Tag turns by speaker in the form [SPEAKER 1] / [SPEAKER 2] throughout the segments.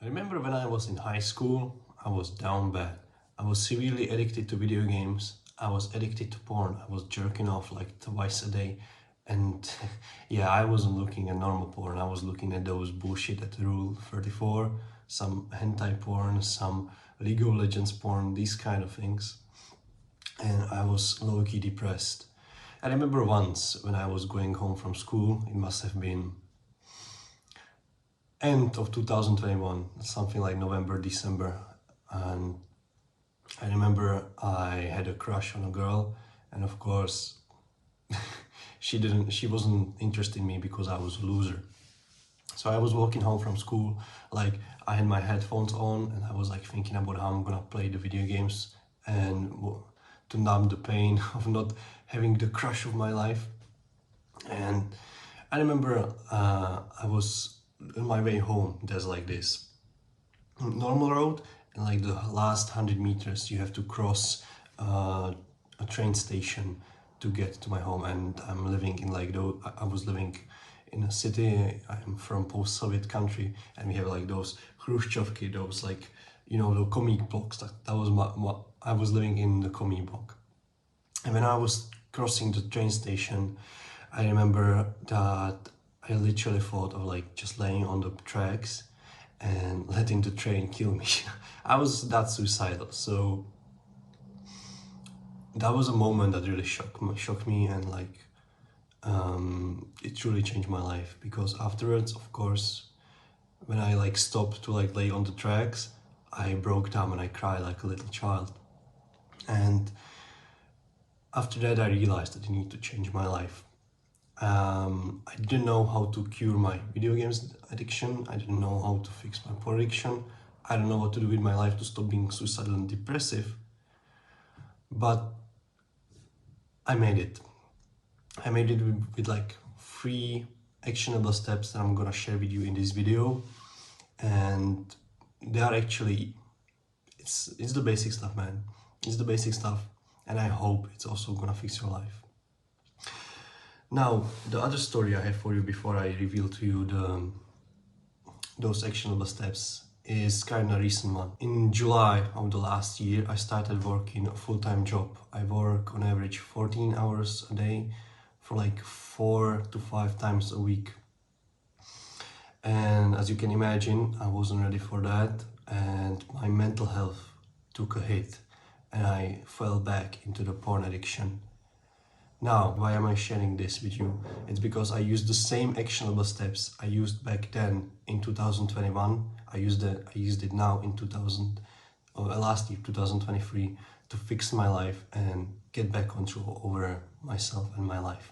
[SPEAKER 1] I remember when I was in high school, I was down bad. I was severely addicted to video games. I was addicted to porn. I was jerking off like twice a day. And yeah, I wasn't looking at normal porn. I was looking at those bullshit at Rule 34, some hentai porn, some League of Legends porn, these kind of things. And I was low-key depressed. I remember once when I was going home from school, it must have been end of 2021, something like November, December, and I remember I had a crush on a girl, and of course she wasn't interested in me because I was a loser. So I was walking home from school, like I had my headphones on and I was like thinking about how I'm gonna play the video games and to numb the pain of not having the crush of my life. And I remember I was on my way home. There's like this normal road, and like the last 100 meters you have to cross a train station to get to my home. And I'm living in like I was living in a city. I'm from post-Soviet country, and we have like those Khrushchevki, those like, you know, the commie blocks. That was I was living in the commie block. And when I was crossing the train station, I remember that I literally thought of like just laying on the tracks and letting the train kill me. I was that suicidal. So that was a moment that really shocked me, and like it truly changed my life, because afterwards, of course, when I like stopped to like lay on the tracks, I broke down and I cried like a little child. And after that, I realized that I need to change my life. I didn't know how to cure my video games addiction. I didn't know how to fix my porn addiction. I don't know what to do with my life to stop being suicidal and depressive. But I made it. I made it with like 3 actionable steps that I'm gonna share with you in this video. And they are actually, it's the basic stuff, man. It's the basic stuff. And I hope it's also gonna fix your life. Now, the other story I have for you before I reveal to you those actionable steps is kind of a recent one. In July of the last year, I started working a full-time job. I work on average 14 hours a day for like 4 to 5 times a week. And as you can imagine, I wasn't ready for that, and my mental health took a hit and I fell back into the porn addiction. Now, why am I sharing this with you? It's because I used the same actionable steps I used back then in 2021. I used it now in last year, 2023, to fix my life and get back control over myself and my life.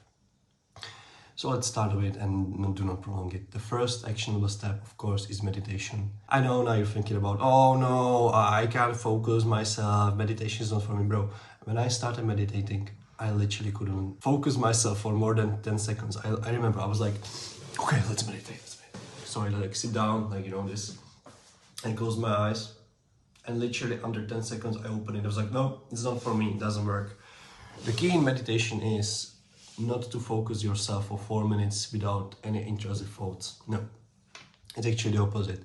[SPEAKER 1] So let's start with it and do not prolong it. The first actionable step, of course, is meditation. I know now you're thinking about, oh no, I can't focus myself. Meditation is not for me, bro. When I started meditating, I literally couldn't focus myself for more than 10 seconds. I remember I was like, okay, let's meditate. So I like sit down, like, you know, this, and close my eyes. And literally under 10 seconds, I open it. I was like, no, it's not for me, it doesn't work. The key in meditation is not to focus yourself for 4 minutes without any intrusive thoughts. No, it's actually the opposite.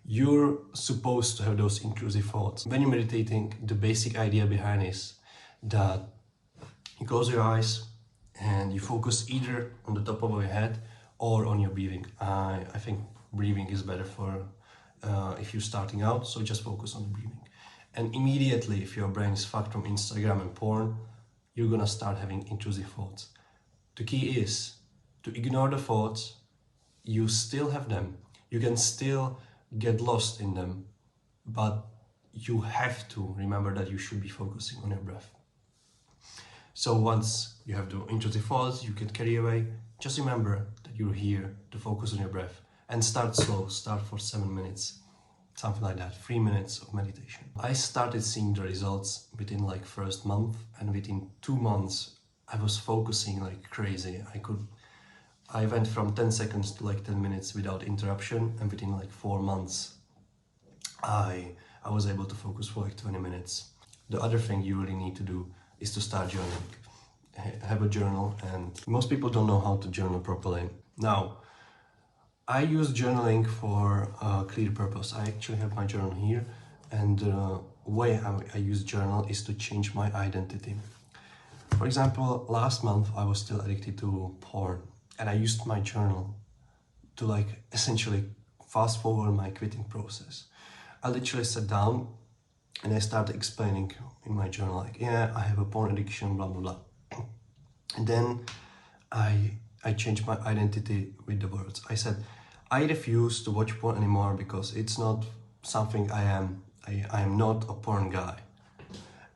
[SPEAKER 1] You're supposed to have those intrusive thoughts. When you're meditating, the basic idea behind is that you close your eyes and you focus either on the top of your head or on your breathing. I think breathing is better for if you're starting out, so just focus on the breathing. And immediately, if your brain is fucked from Instagram and porn, you're gonna start having intrusive thoughts. The key is to ignore the thoughts. You still have them. You can still get lost in them, but you have to remember that you should be focusing on your breath. So once you have the intrusive thoughts, you get carried away, just remember that you're here to focus on your breath, and start slow. Start for 7 minutes, something like that, 3 minutes of meditation. I started seeing the results within like first month, and within 2 months, I was focusing like crazy. I went from 10 seconds to like 10 minutes without interruption, and within like 4 months, I was able to focus for like 20 minutes. The other thing you really need to do is to start journaling. Have a journal, and most people don't know how to journal properly. Now, I use journaling for a clear purpose. I actually have my journal here, and the way I use journal is to change my identity. For example, last month I was still addicted to porn, and I used my journal to like essentially fast forward my quitting process. I literally sat down and I started explaining in my journal like, yeah, I have a porn addiction, blah blah blah. And then I changed my identity with the words. I said, I refuse to watch porn anymore because it's not something I am. I am not a porn guy.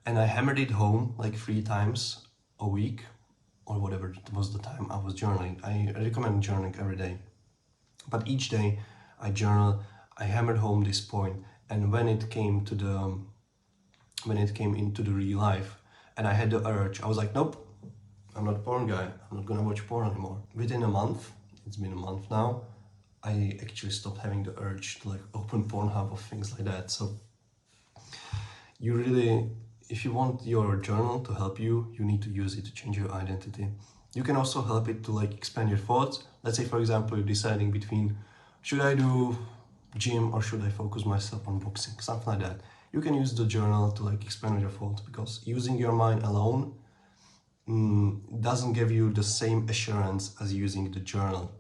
[SPEAKER 1] And I hammered it home like 3 times a week or whatever it was the time I was journaling. I recommend journaling every day. But each day I journal, I hammered home this point, and when it came into the real life and I had the urge, I was like, nope, I'm not a porn guy, I'm not gonna watch porn anymore. Within a month, it's been a month now, I actually stopped having the urge to like open Pornhub or things like that. So you really, if you want your journal to help you, you need to use it to change your identity. You can also help it to like expand your thoughts. Let's say, for example, you're deciding between should I do gym or should I focus myself on boxing, something like that. You can use the journal to like expand your thoughts, because using your mind alone doesn't give you the same assurance as using the journal.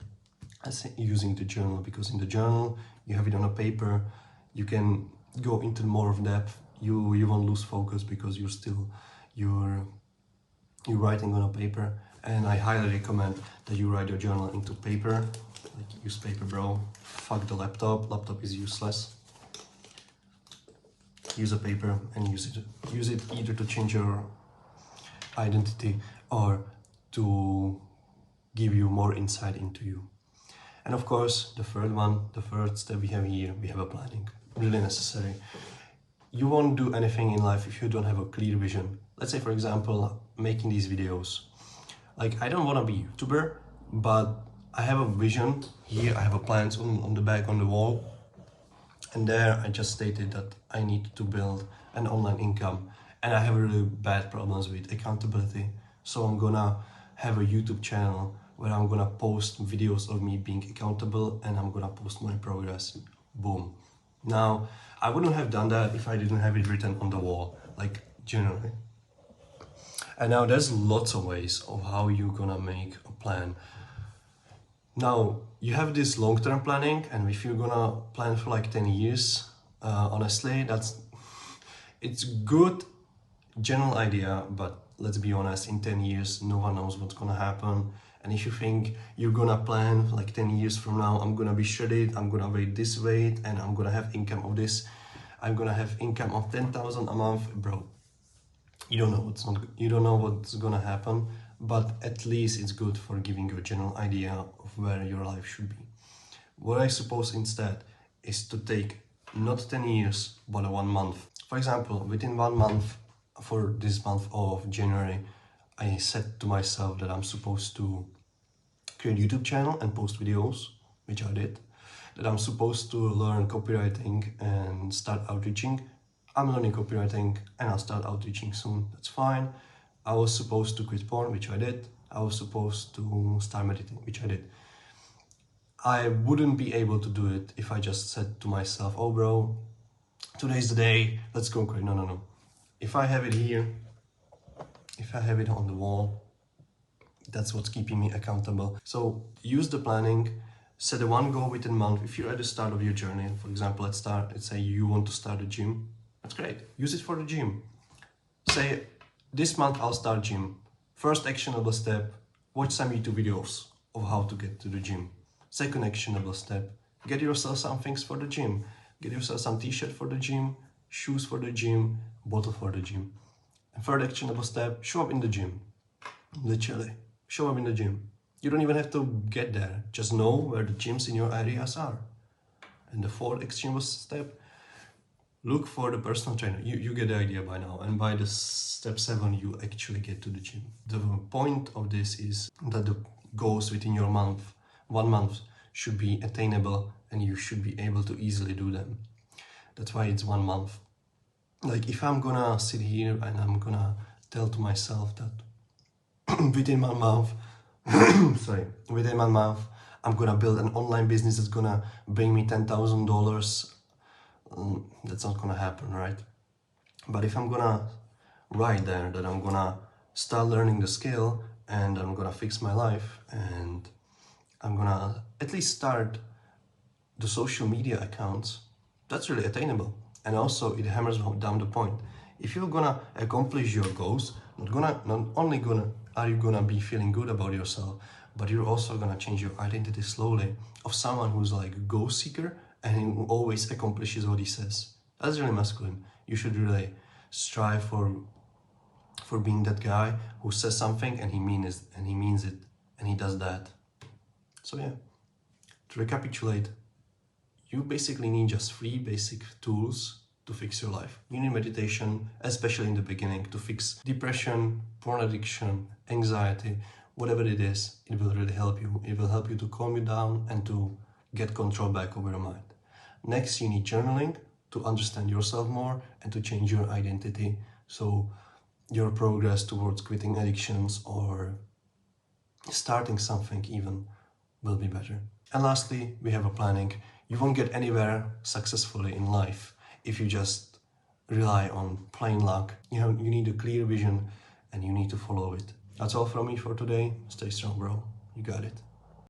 [SPEAKER 1] Because in the journal you have it on a paper, you can go into more of depth. You won't lose focus because you're writing on a paper. And I highly recommend that you write your journal into paper. Like, use paper, bro. Fuck the laptop is useless. Use a paper and use it either to change your identity or to give you more insight into you. And of course, the third step we have here, we have a planning. Really necessary. You won't do anything in life if you don't have a clear vision. Let's say, for example, making these videos. Like, I don't want to be a YouTuber, but I have a vision here. I have a plans on the back on the wall. And there I just stated that I need to build an online income. And I have really bad problems with accountability. So I'm gonna have a YouTube channel where I'm gonna post videos of me being accountable, and I'm gonna post my progress. Boom. Now, I wouldn't have done that if I didn't have it written on the wall, like generally. And now there's lots of ways of how you're gonna make a plan. Now, you have this long-term planning, and if you're gonna plan for like 10 years, honestly, it's good general idea, but let's be honest, in 10 years, no one knows what's gonna happen. And if you think you're gonna plan like 10 years from now, I'm gonna be shredded, I'm gonna weigh this weight, and I'm gonna have income of this, I'm gonna have income of 10,000 a month, bro. You don't know what's gonna happen, but at least it's good for giving you a general idea of where your life should be. What I suppose instead is to take not 10 years, but 1 month. For example, within 1 month, for this month of January, I said to myself that I'm supposed to create a YouTube channel and post videos, which I did. That I'm supposed to learn copywriting and start outreaching. I'm learning copywriting and I'll start outreaching soon. That's fine. I was supposed to quit porn, which I did. I was supposed to start meditating, which I did. I wouldn't be able to do it if I just said to myself, oh bro, today's the day, let's go quit. No. If I have it here, if I have it on the wall, that's what's keeping me accountable. So use the planning, set a one goal within a month. If you're at the start of your journey, for example, let's say you want to start a gym. That's great. Use it for the gym. Say, this month I'll start gym. First actionable step, watch some YouTube videos of how to get to the gym. Second actionable step, get yourself some things for the gym. Get yourself some t-shirt for the gym, shoes for the gym, bottle for the gym. And third actionable step, show up in the gym. Literally, show up in the gym. You don't even have to get there. Just know where the gyms in your areas are. And the fourth actionable step, look for the personal trainer. You get the idea by now. And by the step 7, you actually get to the gym. The point of this is that the goals within your month, 1 month, should be attainable and you should be able to easily do them. That's why it's 1 month. Like, if I'm gonna sit here and I'm gonna tell to myself that within 1 month, within 1 month, I'm gonna build an online business that's gonna bring me $10,000. That's not gonna happen, right? But if I'm gonna write there that I'm gonna start learning the skill and I'm gonna fix my life and I'm gonna at least start the social media accounts, that's really attainable. And also it hammers down the point. If you're gonna accomplish your goals, not only are you gonna be feeling good about yourself, but you're also gonna change your identity slowly of someone who's like a goal seeker and who always accomplishes what he says. That's really masculine. You should really strive for being that guy who says something and he means it and he does that. So yeah, to recapitulate, you basically need just 3 basic tools to fix your life. You need meditation, especially in the beginning, to fix depression, porn addiction, anxiety, whatever it is. It will really help you. It will help you to calm you down and to get control back over your mind. Next, you need journaling to understand yourself more and to change your identity, so your progress towards quitting addictions or starting something even will be better. And lastly, we have a planning. You won't get anywhere successfully in life if you just rely on plain luck. You need a clear vision and you need to follow it. That's all from me for today. Stay strong, bro. You got it.